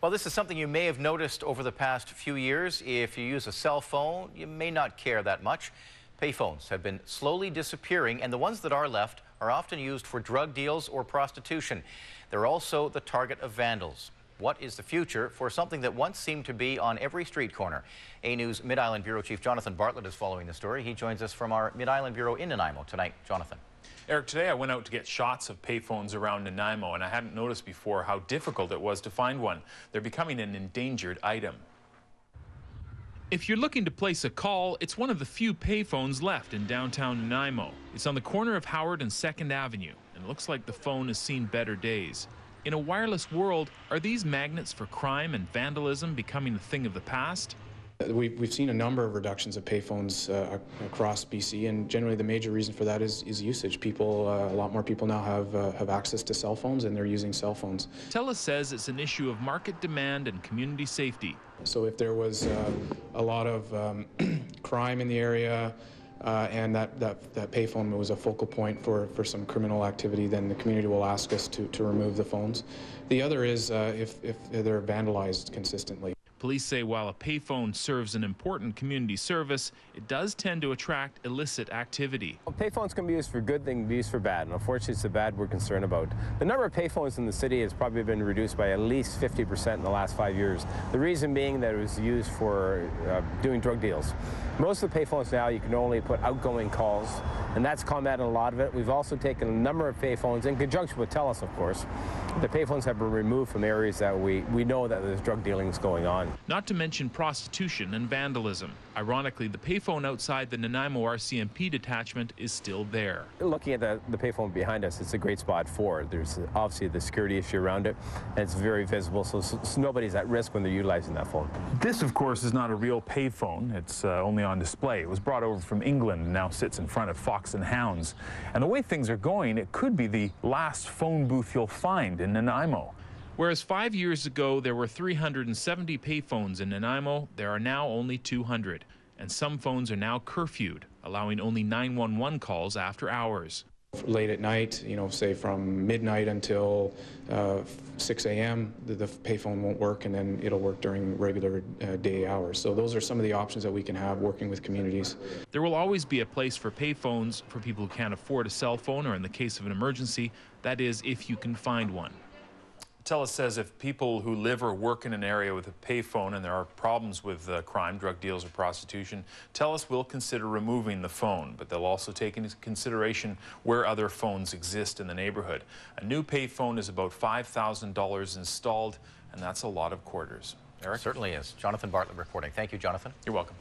Well, this is something you may have noticed over the past few years. If you use a cell phone, you may not care that much. Payphones have been slowly disappearing, and the ones that are left are often used for drug deals or prostitution. They're also the target of vandals. What is the future for something that once seemed to be on every street corner? A News Mid-Island Bureau Chief Jonathan Bartlett is following the story. He joins us from our Mid-Island Bureau in Nanaimo tonight. Jonathan. Eric, today I went out to get shots of payphones around Nanaimo, and I hadn't noticed before how difficult it was to find one. They're becoming an endangered item. If you're looking to place a call, it's one of the few payphones left in downtown Nanaimo. It's on the corner of Howard and 2nd Avenue, and it looks like the phone has seen better days. In a wireless world, are these magnets for crime and vandalism becoming a thing of the past? We've seen a number of reductions of payphones across BC, and generally the major reason for that is usage. A lot more people now have access to cell phones, and they're using cell phones. TELUS says it's an issue of market demand and community safety. So if there was a lot of crime in the area, and that payphone was a focal point for some criminal activity, then the community will ask us to remove the phones. The other is if they're vandalized consistently. Police say while a payphone serves an important community service, it does tend to attract illicit activity. Well, payphones can be used for good, they can be used for bad, and unfortunately it's the bad we're concerned about. The number of payphones in the city has probably been reduced by at least 50% in the last 5 years. The reason being that it was used for doing drug deals. Most of the payphones now you can only put outgoing calls, and that's combating a lot of it. We've also taken a number of payphones, in conjunction with TELUS of course. The payphones have been removed from areas that we know that there's drug dealings going on. Not to mention prostitution and vandalism. Ironically, the payphone outside the Nanaimo RCMP detachment is still there. Looking at the payphone behind us, it's a great spot for it. There's obviously the security issue around it, and it's very visible, so nobody's at risk when they're utilizing that phone. This, of course, is not a real payphone. It's only on display. It was brought over from England and now sits in front of Fox and Hounds. And the way things are going, it could be the last phone booth you'll find in Nanaimo. Whereas 5 years ago there were 370 payphones in Nanaimo, there are now only 200. And some phones are now curfewed, allowing only 911 calls after hours. Late at night, say from midnight until 6 a.m., the payphone won't work, and then it'll work during regular day hours. So those are some of the options that we can have working with communities. There will always be a place for payphones for people who can't afford a cell phone, or in the case of an emergency, that is if you can find one. TELUS says if people who live or work in an area with a payphone and there are problems with crime, drug deals, or prostitution, TELUS will consider removing the phone, but they'll also take into consideration where other phones exist in the neighborhood. A new payphone is about $5,000 installed, and that's a lot of quarters. Eric? Certainly is. Jonathan Bartlett reporting. Thank you, Jonathan. You're welcome.